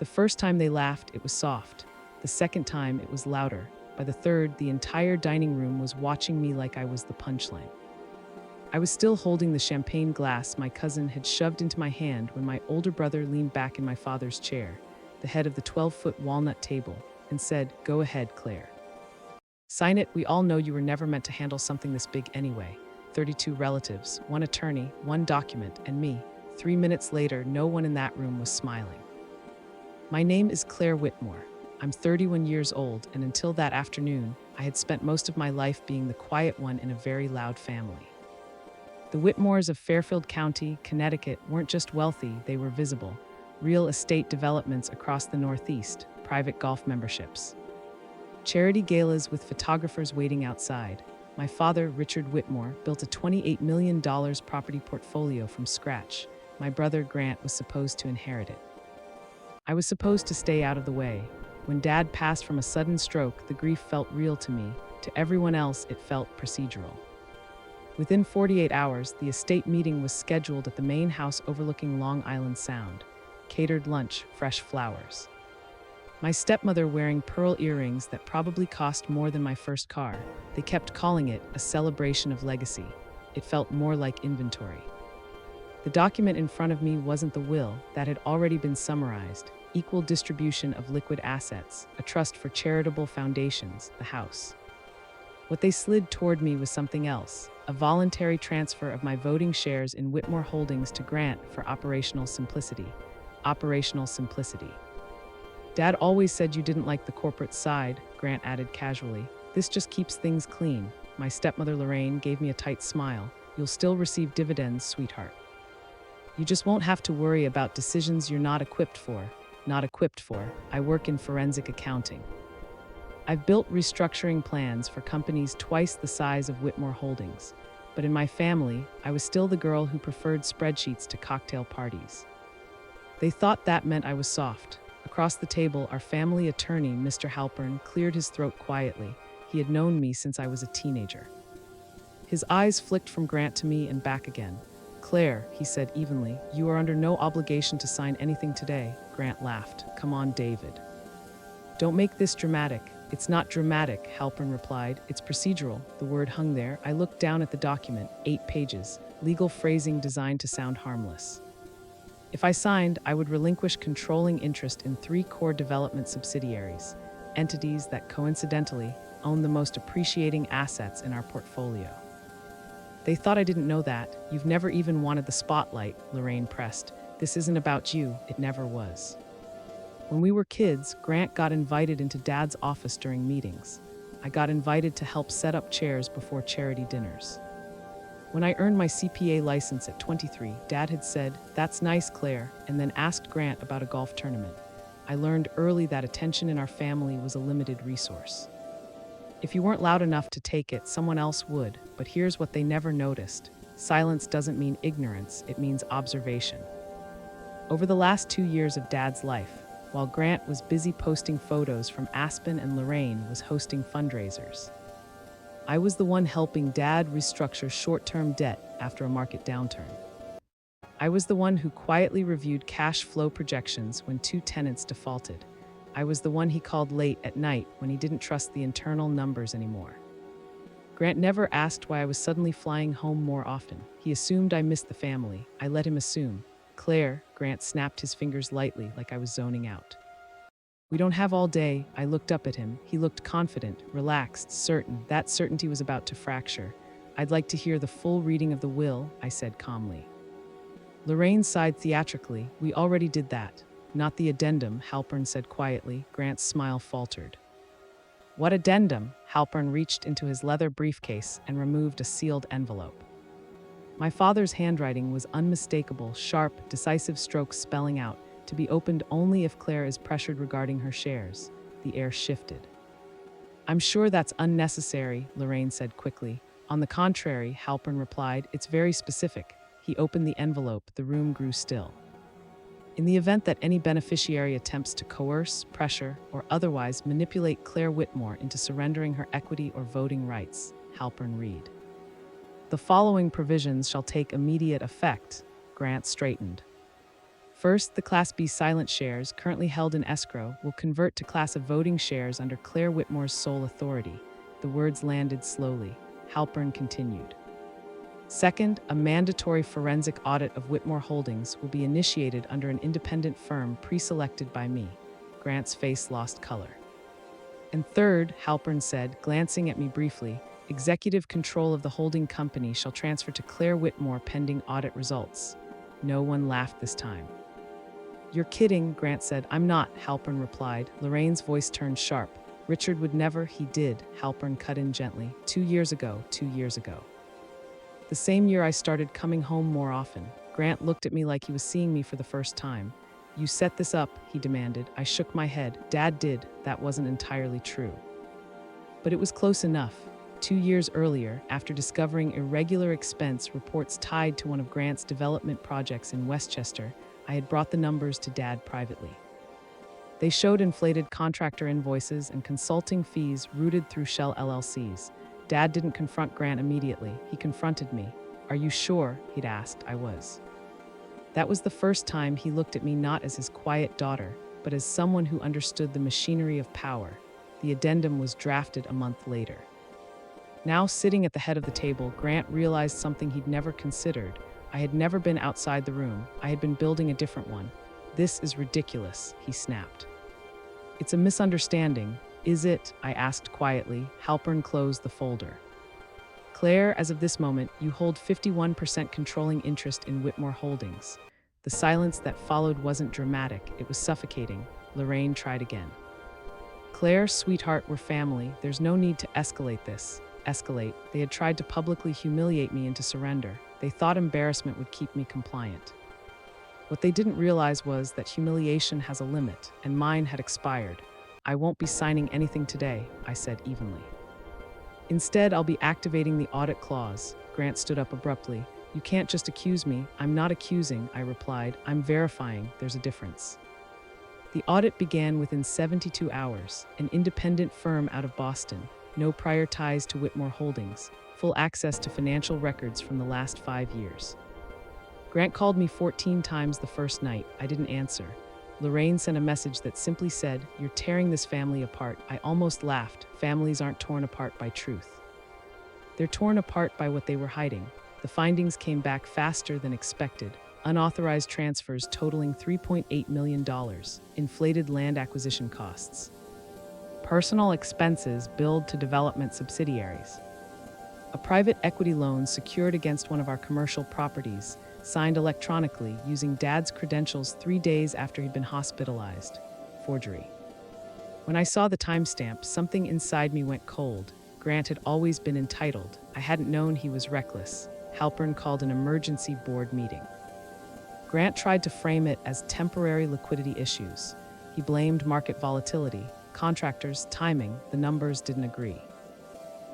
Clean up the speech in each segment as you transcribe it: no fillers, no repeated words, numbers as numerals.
The first time they laughed, it was soft. The second time, it was louder. By the third, the entire dining room was watching me like I was the punchline. I was still holding the champagne glass my cousin had shoved into my hand when my older brother leaned back in my father's chair, the head of the 12-foot walnut table, and said, "Go ahead, Claire. Sign it. We all know you were never meant to handle something this big anyway. 32 relatives, one attorney, one document, and me." 3 minutes later, no one in that room was smiling. My name is Claire Whitmore. I'm 31 years old, and until that afternoon, I had spent most of my life being the quiet one in a very loud family. The Whitmores of Fairfield County, Connecticut, weren't just wealthy, they were visible. Real estate developments across the Northeast, private golf memberships, charity galas with photographers waiting outside. My father, Richard Whitmore, built a $28 million property portfolio from scratch. My brother, Grant, was supposed to inherit it. I was supposed to stay out of the way. When Dad passed from a sudden stroke, the grief felt real to me. To everyone else, it felt procedural. Within 48 hours, the estate meeting was scheduled at the main house overlooking Long Island Sound. Catered lunch, fresh flowers. My stepmother wearing pearl earrings that probably cost more than my first car. They kept calling it a celebration of legacy. It felt more like inventory. The document in front of me wasn't the will, that had already been summarized. Equal distribution of liquid assets, a trust for charitable foundations, the house. What they slid toward me was something else, a voluntary transfer of my voting shares in Whitmore Holdings to Grant for operational simplicity. Operational simplicity. Dad always said you didn't like the corporate side, Grant added casually. This just keeps things clean. My stepmother Lorraine gave me a tight smile. You'll still receive dividends, sweetheart. You just won't have to worry about decisions you're not equipped for. Not equipped for. I work in forensic accounting. I've built restructuring plans for companies twice the size of Whitmore Holdings, but in my family, I was still the girl who preferred spreadsheets to cocktail parties. They thought that meant I was soft. Across the table, our family attorney, Mr. Halpern, cleared his throat quietly. He had known me since I was a teenager. His eyes flicked from Grant to me and back again. "Claire," he said evenly, "you are under no obligation to sign anything today." Grant laughed. "Come on, David. Don't make this dramatic." "It's not dramatic," Halpern replied. "It's procedural." The word hung there. I looked down at the document, 8 pages, legal phrasing designed to sound harmless. If I signed, I would relinquish controlling interest in 3 core development subsidiaries, entities that coincidentally own the most appreciating assets in our portfolio. They thought I didn't know that. "You've never even wanted the spotlight," Lorraine pressed. "This isn't about you. It never was." When we were kids, Grant got invited into Dad's office during meetings. I got invited to help set up chairs before charity dinners. When I earned my CPA license at 23, Dad had said, "That's nice, Claire," and then asked Grant about a golf tournament. I learned early that attention in our family was a limited resource. If you weren't loud enough to take it, someone else would, but here's what they never noticed. Silence doesn't mean ignorance, it means observation. Over the last 2 years of Dad's life, while Grant was busy posting photos from Aspen and Lorraine was hosting fundraisers, I was the one helping Dad restructure short-term debt after a market downturn. I was the one who quietly reviewed cash flow projections when 2 tenants defaulted. I was the one he called late at night when he didn't trust the internal numbers anymore. Grant never asked why I was suddenly flying home more often. He assumed I missed the family. I let him assume. "Claire," Grant snapped his fingers lightly like I was zoning out. "We don't have all day." I looked up at him. He looked confident, relaxed, certain. That certainty was about to fracture. "I'd like to hear the full reading of the will," I said calmly. Lorraine sighed theatrically. "We already did that." "Not the addendum," Halpern said quietly. Grant's smile faltered. "What addendum?" Halpern reached into his leather briefcase and removed a sealed envelope. My father's handwriting was unmistakable, sharp, decisive strokes spelling out, "To be opened only if Claire is pressured regarding her shares." The air shifted. "I'm sure that's unnecessary," Lorraine said quickly. "On the contrary," Halpern replied, "it's very specific." He opened the envelope. The room grew still. "In the event that any beneficiary attempts to coerce, pressure, or otherwise manipulate Claire Whitmore into surrendering her equity or voting rights," Halpern read, "the following provisions shall take immediate effect." Grant straightened. First, the Class B silent shares, currently held in escrow, will convert to Class of voting shares under Claire Whitmore's sole authority. The words landed slowly. Halpern continued. Second, a mandatory forensic audit of Whitmore Holdings will be initiated under an independent firm pre-selected by me. Grant's face lost color. And third, Halpern said, glancing at me briefly, executive control of the holding company shall transfer to Claire Whitmore pending audit results. No one laughed this time. You're kidding, Grant said. I'm not, Halpern replied. Lorraine's voice turned sharp. Richard would never, he did, Halpern cut in gently. 2 years ago. The same year I started coming home more often. Grant looked at me like he was seeing me for the first time. You set this up, he demanded. I shook my head. Dad did. That wasn't entirely true. But it was close enough. 2 years earlier, after discovering irregular expense reports tied to one of Grant's development projects in Westchester, I had brought the numbers to Dad privately. They showed inflated contractor invoices and consulting fees routed through shell LLCs. Dad didn't confront Grant immediately. He confronted me. Are you sure? He'd asked. I was. That was the first time he looked at me not as his quiet daughter, but as someone who understood the machinery of power. The addendum was drafted a month later. Now sitting at the head of the table, Grant realized something he'd never considered. I had never been outside the room. I had been building a different one. This is ridiculous, he snapped. It's a misunderstanding. Is it? I asked quietly. Halpern closed the folder. Claire, as of this moment, you hold 51% controlling interest in Whitmore Holdings. The silence that followed wasn't dramatic. It was suffocating. Lorraine tried again. Claire, sweetheart, we're family. There's no need to escalate this. Escalate. They had tried to publicly humiliate me into surrender. They thought embarrassment would keep me compliant. What they didn't realize was that humiliation has a limit, and mine had expired. I won't be signing anything today, I said evenly. Instead, I'll be activating the audit clause. Grant stood up abruptly. You can't just accuse me. I'm not accusing, I replied. I'm verifying. There's a difference. The audit began within 72 hours. An independent firm out of Boston. No prior ties to Whitmore Holdings. Full access to financial records from the last 5 years. Grant called me 14 times the first night. I didn't answer. Lorraine sent a message that simply said, "You're tearing this family apart." I almost laughed. Families aren't torn apart by truth. They're torn apart by what they were hiding. The findings came back faster than expected. Unauthorized transfers totaling $3.8 million, inflated land acquisition costs, personal expenses billed to development subsidiaries, a private equity loan secured against one of our commercial properties, signed electronically using Dad's credentials 3 days after he'd been hospitalized. Forgery. When I saw the timestamp, something inside me went cold. Grant had always been entitled. I hadn't known he was reckless. Halpern called an emergency board meeting. Grant tried to frame it as temporary liquidity issues. He blamed market volatility, contractors, timing. The numbers didn't agree.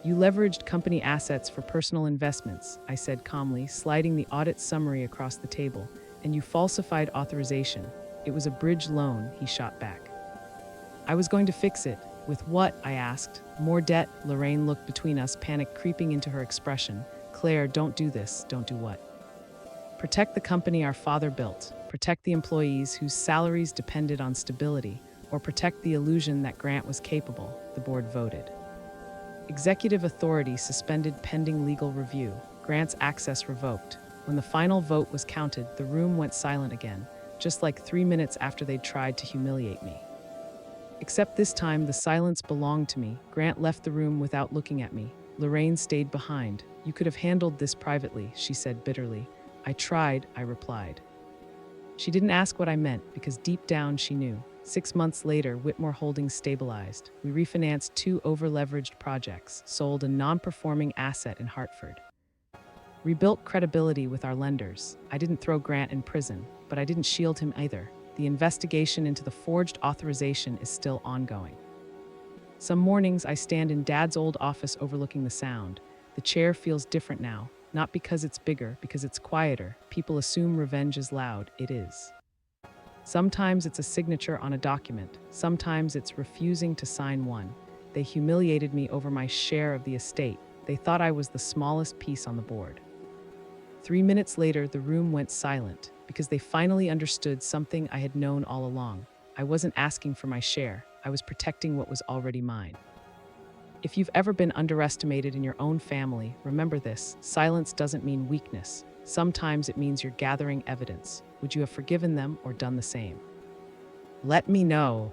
You leveraged company assets for personal investments, I said calmly, sliding the audit summary across the table, and you falsified authorization. It was a bridge loan, he shot back. I was going to fix it. With what? I asked. More debt. Lorraine looked between us, panic creeping into her expression. Claire, don't do this. Don't do what? Protect the company our father built. Protect the employees whose salaries depended on stability, or protect the illusion that Grant was capable, the board voted. Executive authority suspended pending legal review. Grant's access revoked. When the final vote was counted, the room went silent again, just like 3 minutes after they'd tried to humiliate me. Except this time, the silence belonged to me. Grant left the room without looking at me. Lorraine stayed behind. You could have handled this privately, she said bitterly. I tried, I replied. She didn't ask what I meant, because deep down she knew. 6 months later, Whitmore Holdings stabilized. We refinanced 2 over-leveraged projects, sold a non-performing asset in Hartford. Rebuilt credibility with our lenders. I didn't throw Grant in prison, but I didn't shield him either. The investigation into the forged authorization is still ongoing. Some mornings I stand in Dad's old office overlooking the Sound. The chair feels different now, not because it's bigger, because it's quieter. People assume revenge is loud. It is. Sometimes it's a signature on a document. Sometimes it's refusing to sign one. They humiliated me over my share of the estate. They thought I was the smallest piece on the board. 3 minutes later, the room went silent because they finally understood something I had known all along. I wasn't asking for my share, I was protecting what was already mine. If you've ever been underestimated in your own family, remember this: silence doesn't mean weakness. Sometimes it means you're gathering evidence. Would you have forgiven them or done the same? Let me know.